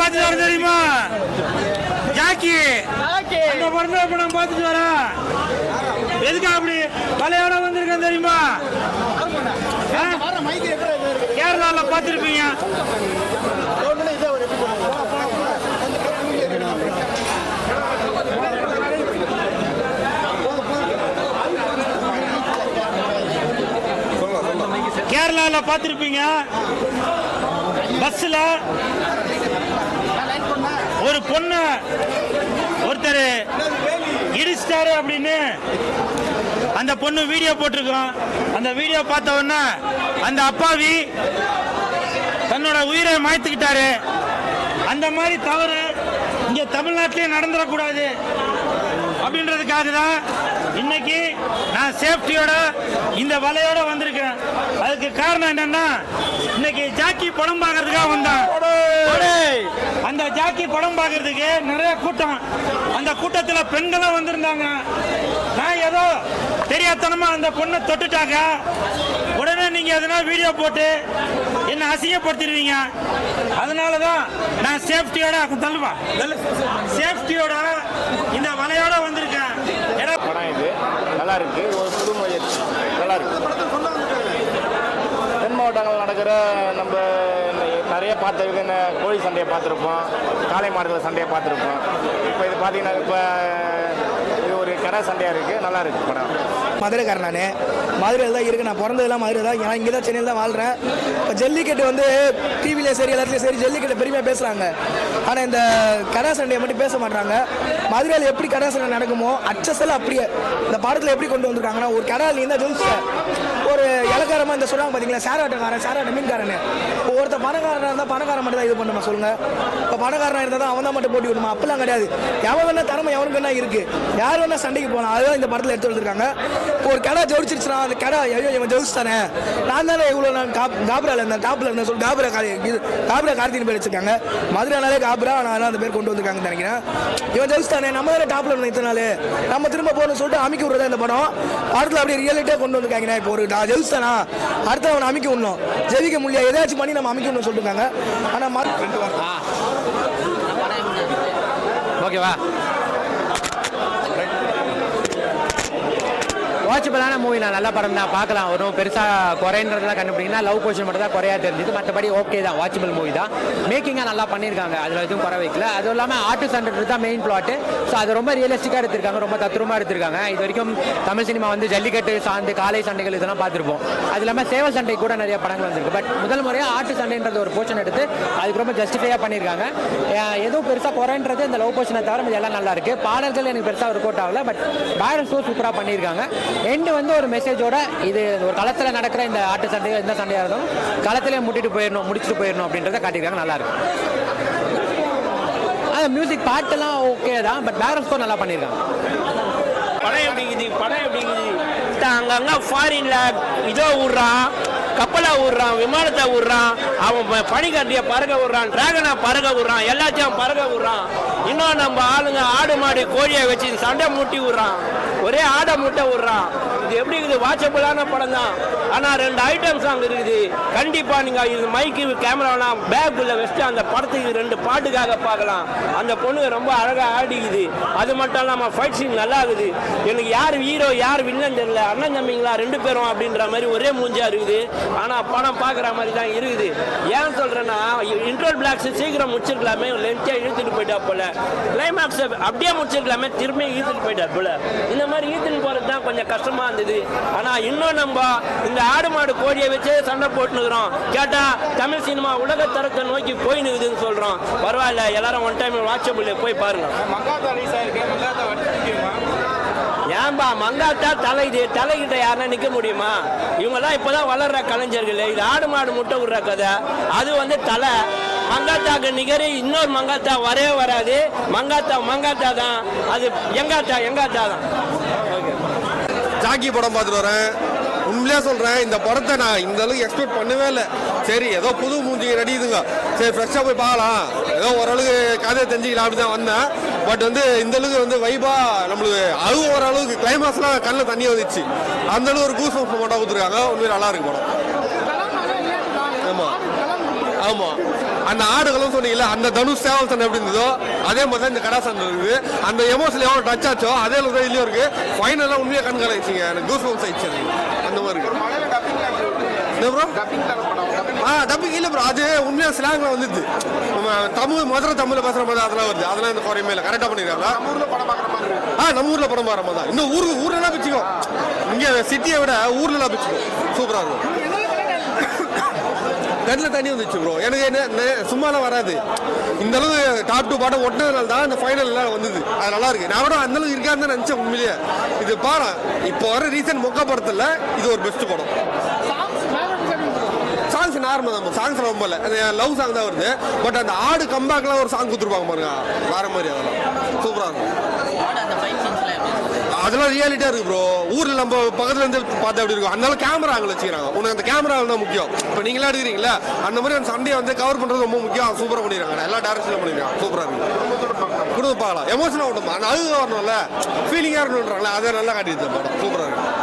பார்த்துட்டு வர தெரியுமா? ஜாக்கி அந்த படத்தை இப்ப நான் பார்த்துட்டு வரேன். எதுக்கு அப்படி வலையோட வந்திருக்கேன் தெரியுமா? கேரளால பார்த்துருப்பீங்க. கேரளால பார்த்திருப்பீங்க. பஸ்ல ஒரு பொண்ணு ஒருத்தர் இடிச்சிட்டாரு அப்படின்னு அந்த பொண்ணு வீடியோ போட்டிருக்கோம். அந்த வீடியோ பார்த்த உடனே அந்த அப்பாவி தன்னோட உயிரை மாய்த்துக்கிட்டாரு. அந்த மாதிரி தவறு இங்க தமிழ்நாட்டிலே நடந்துடக்கூடாது அப்படின்றதுக்காக தான் இன்னைக்கு நான் சேஃப்டியோட இந்த வலையோட வந்திருக்கேன். அதுக்கு காரணம் என்னன்னா, இன்னைக்கு ஜாக்கி படம் பார்க்கறதுக்காக வந்தேன். அந்த ஜாக்கி படம் பார்க்கறதுக்கு நிறைய கூட்டம். அந்த கூட்டத்தில் பெண்களும் வந்திருந்தாங்க. நான் ஏதோ தெரியாதனமா அந்த பொண்ணை தொட்டுட்டாங்க. உடனே நீங்க எதனா வீடியோ போட்டு என்ன அசிங்கப்படுத்திடுவீங்க. அதனாலதான் நான் சேஃப்டியோட இந்த வலையோட வந்திருக்கேன். படம் இது நல்லா இருக்கு. ஒரு புது முயற்சி நல்லா இருக்கு. தென் மாவட்டங்கள் நடக்கிற நம்ம நிறைய பார்த்துருக்கு. கோழி சண்டையை பார்த்துருப்போம், காளை மாடுகள் சண்டையை பார்த்துருப்போம். இப்போ இது பார்த்தீங்கன்னா இப்போ இது ஒரு கடை சண்டையாக இருக்குது. நல்லா இருக்குது படம். மதுரைக்காரன் நான் மதுரையில் தான் இருக்குது. நான் பிறந்ததெல்லாம் மதுரை தான். ஏன்னா இங்கே தான் சென்னையில் தான் வாழ்கிறேன். இப்போ ஜல்லிக்கட்டு வந்து டிவிலையும் சரி எல்லாத்துலேயும் சரி ஜல்லிக்கட்டு பெருமையாக பேசுகிறாங்க. ஆனால் இந்த கடை சண்டையை மட்டும் பேச மாட்டாங்க. மதுரையில் எப்படி கடை சண்டை நடக்குமோ அச்சஸெல்லாம் அப்படியே இந்த படத்தில் எப்படி கொண்டு வந்திருக்காங்கன்னா, ஒரு கடையில் இருந்தால் ஜெயிச்சு ஒரு இலக்காரமாக இந்த சொல்லுவாங்க பார்த்தீங்களா, சேராட்ட மீன்காரன். இப்போ ஒருத்தர் பணக்காரனாக இருந்தால் பணக்காரன் மட்டும் தான் இது பண்ணுமா சொல்லுங்கள்? இப்போ பணக்காரனாக இருந்தால் தான் அவன் தான் மட்டும் போட்டி விடுமா? அப்படிலாம் கிடையாது. எவன் வேணா திறமை எவனுக்கு வேணா இருக்குது. யார் வேணா சண்டைக்கு போகலாம். அதுதான் இந்த படத்தில் எடுத்து வந்துருக்காங்க. ஒரு கடை ஜெயிச்சிருச்சுனா அந்த கடை ஐயோ இவன் ஜெயிச்சுட்டானே, நான் தானே இவ்வளோ நான் காபராவில் இருந்தேன், டாப்பில் இருந்தேன் சொல்லி காபரா கார்த்தின்னு பேர் வச்சிருக்காங்க. மதுரைனாலே காபரா, நான் அந்த பேர் கொண்டு வந்திருக்காங்கன்னு நினைக்கிறேன். இவன் ஜெயிச்சுட்டானே, நம்ம தானே டாப்பில் இருந்தோம் இத்தனை நாள், நம்ம திரும்ப போகணும்னு சொல்லிட்டு அமைக்க விடுறதா இந்த படம். படத்தில் அப்படியே ரியாலிட்டியாக கொண்டு வந்திருக்காங்க. இப்போ ஒரு நான் ஜெயிச்சுட்டானா அடுத்த அவனை அமைக்க விடணும், ஜெயிக்க முடியாது ஏதாச்சும் பண்ணி நம்ம அமைக்க விடணும்னு சொல்லிருக்காங்க. ஆனால் ஓகேவா, வாட்சபிளான மூவி நான் நல்ல படம் தான், பார்க்கலாம். ஒரு பெருசாக குறைன்றதுலாம் கண்டுபிடிங்கன்னா லவ் போர்ஷன் மட்டும் தான் குறையா தெரிஞ்சுது. மற்றபடி ஓகே தான், வாட்சபிள் மூவி தான். மேக்கிங்காக நல்லா பண்ணியிருக்காங்க, அதில் எதுவும் குறை வைக்கல. அதுவும் இல்லாமல் ஆர்ட் சென்டர் தான் மெயின் பிளாட்டு. ஸோ அது ரொம்ப ரியலிஸ்டிக்காக எடுத்திருக்காங்க, ரொம்ப தத்ரூபமாக எடுத்திருக்காங்க. இது வரைக்கும் தமிழ் சினிமா வந்து ஜல்லிக்கட்டு சார்ந்து காலை சண்டைகள் இதெல்லாம் பார்த்துருப்போம். அது இல்லாமல் சேவல் சண்டை கூட நிறைய படங்கள் வந்திருக்கு. பட் முதல் முறையாக ஆர்ட் சண்டைன்றது ஒரு போர்ஷன் எடுத்து அதுக்கு ரொம்ப ஜஸ்டிஃபையாக பண்ணியிருக்காங்க. எதுவும் பெருசாக குறைன்றது இந்த லவ் போர்ஷனை தவிர இது எல்லாம் நல்லா இருக்குது. பாடல்கள் எனக்கு பெருசாக ஒர்க் அவுட் ஆகல. பட் பேலன்ஸ் சூப்பராக பண்ணியிருக்காங்க. எண்டு வந்து ஒரு மெசேஜோட இது ஒரு களத்தில் நடக்கிற இந்த ஆட்டு சண்டையோ எந்த சண்டையாக இருந்தாலும் களத்திலே முடிச்சுட்டு போயிடணும் அப்படின்றத காட்டியிருக்காங்க. நல்லா இருக்கு. அந்த மியூசிக் பாட்டெல்லாம் ஓகே தான், பட் பேக்ரவுண்ட் ஸ்கோர் நல்லா பண்ணியிருக்காங்க. படம் எப்படிங்குது அங்கங்க ஃபாரின்ல இதோ விடுறான், கப்பலை விடுறான், விமானத்தை விடுறான், அவன் பனிக்கட்டிய பறக்க விடுறான், டிராகனை பறக்க விடுறான், எல்லாத்தையும் பறக்க விடுறான். இன்னும் நம்ம ஆளுங்க ஆடு மாடு கோழியை வச்சு சண்டை மூட்டி விடுறான், ஒரே ஆடை முட்டை விடுறான். இது எப்படி இருக்குது? வாட்சபிளான படம் தான். ஆனால் 2 ஐட்டம்ஸ் அங்கே இருக்குது. கண்டிப்பாக நீங்கள் இது மைக்கு கேமராலாம் பேக்குள்ளே வச்சுட்டு அந்த படத்துக்கு 2 பாட்டுக்காக பார்க்கலாம். அந்த பொண்ணு ரொம்ப அழகாக ஆடிக்குது. அது மட்டும் இல்லாமல் ஃபைட் சீன் நல்லா இருக்குது. எனக்கு யார் ஹீரோ யார் வில்லன் தெரியல, அண்ணன் தம்பிங்களா 2 பேரும் அப்படின்ற மாதிரி ஒரே மூஞ்சா இருக்குது. ஆனால் படம் பார்க்குற மாதிரி தான் இருக்குது. ஏன் சொல்கிறேன்னா, இன்ட்ரோல் பிளாக்ஸ் சீக்கிரம் முடிச்சிருக்கலாமே, லென்த்தியாக இழுத்துட்டு போயிட்டா போல. கிளைமேக்ஸ் அப்படியே முடிச்சிருக்கலாமே, திரும்பி இழுத்துட்டு போயிட்டா போல. இந்த மாதிரி இழுத்துட்டு போகிறது தான் கொஞ்சம் கஷ்டமாக இருந்தது. ஆனால் இன்னும் நம்ம இந்த ஆடு மாடு கோழியை வச்சே சண்டை போட்டுனுக்குறோம். கேட்டால் தமிழ் சினிமா உலக தரத்தை நோக்கி போயினுக்குதுன்னு சொல்கிறோம். பரவாயில்ல, எல்லாரும் ஒன் டைம் வாட்சபிள் போய் பாருங்க. ஏன்பா மங்காத்தா தலைகிட்ட யாருன்னா நிற்க முடியுமா? இவங்கெல்லாம் இப்போதான் வளர்ற கலைஞர்கள். இது ஆடு மாடு முட்டை விடுற கதை. அது வந்து தலை மங்காத்தாக்கு நிகரி இன்னொரு மங்காத்தா வரவே வராது. மங்காத்தா தான். அது எங்காத்தா தான். ஜாக்கி படம் பார்த்துட்டு வரேன். உண்மையிலே சொல்கிறேன், இந்த படத்தை நான் இந்த அளவுக்கு எக்ஸ்பெக்ட் பண்ணவே இல்லை. சரி, ஏதோ புது மூஞ்சிங்க நடிக்குதுங்க, சரி ஃப்ரெஷ்ஷாக போய் பார்க்கலாம், ஏதோ ஓரளவுக்கு கதையை தெரிஞ்சுக்கலாம் அப்படி தான் வந்தேன். பட் வந்து இந்த அளவுக்கு வந்து வைபாக நம்மளுக்கு அது ஓரளவுக்கு கிளைமாக்ஸ்லாம் கண்ணில் தண்ணி வந்துச்சு. அந்த அளவுக்கு ஒரு கூஸ் மட்டும் கொடுத்துருக்காங்க. உண்மையிலே நல்லா இருக்கு படம். ஆமாம் அந்த ஆடுகளும் சொன்னீங்கல்ல, அந்த தனுஷ் சேவல் சண்டை எப்படி இருந்ததோ அதே மாதிரி தான் இந்த கடா சண்டை இருக்குது. அந்த எமோஷனல் எவ்வளோ டச் ஆச்சோ அதே தான் இதுலயும் இருக்கு. ஃபைனலாக உண்மையாக கண்காணிச்சிங்க, எனக்கு கூஸ் பம்ப்ஸ் ஆயிடுச்சு அந்த மாதிரி இருக்கு. டப்பிங் இல்லை ப்ரோ, அது உண்மையாக ஸ்லாங்ல வந்துது. தமிழ் மதுரை தமிழில் பேசுகிற மாதிரி அதெல்லாம் வருது. அதெல்லாம் இந்த குறையுமே இல்லை, கரெக்டாக பண்ணிடுறாங்க. நம்ம ஊரில் படம் பாக்குற மாதிரி தான். இன்னும் ஊர்லலாம் பிச்சுக்கும், இங்கே சிட்டியை விட ஊர்லலாம் பிச்சுக்கும், சூப்பராக இருக்கும். கண்ணில் தண்ணி வந்துச்சு ப்ரோ. எனக்கு என்ன சும்மாலாம் வராது. இந்த அளவு டாப் டூ பாட்டம் ஒட்டினதுனால தான் இந்த ஃபைனல்லாம் வந்தது. அது நல்லா இருக்கு. நான் கூட அந்த அளவுக்கு இருக்கான்னு தான் நினச்சேன் உண்மையிலேயே. இது பாரு, இப்போ வர ரீசன்ட் மொக்க படத்தில் இது ஒரு பெஸ்ட் படம். சாங்ஸ் நார்மல் தான், சாங்ஸ் ரொம்ப இல்லை, லவ் சாங் தான் வருது. பட் அந்த ஆடு கம்பேக்லாம் ஒரு சாங் கொடுத்துருப்பாங்க பாருங்க, வேற மாதிரி. அதெல்லாம் சூப்பராக இருக்கும். அதெல்லாம் ரியாலிட்டியா இருக்கு ப்ரோ. ஊர்ல நம்ம பக்கத்துல இருந்து பார்த்தா அப்படி இருக்கும். அதனால கேமரா அங்கே வச்சுக்கிறாங்க. உனக்கு அந்த கேமரா தான் முக்கியம். இப்போ நீங்களா எடுக்கிறீங்களா, அந்த மாதிரி அந்த சண்டையை வந்து கவர் பண்றது ரொம்ப முக்கியம். சூப்பராக பண்ணிடுறாங்க, எல்லா டேரக்ஷன்ல பண்ணிருக்காங்க, சூப்பராக இருக்கு. குடும்ப பார்க்கலாம், எமோஷனாக விடும், அழுக வரணும்ல, ஃபீலிங்காக இருக்கணுன்றாங்களே, அதை நல்லா காட்டிடுச்சு படம், சூப்பராக இருக்கு.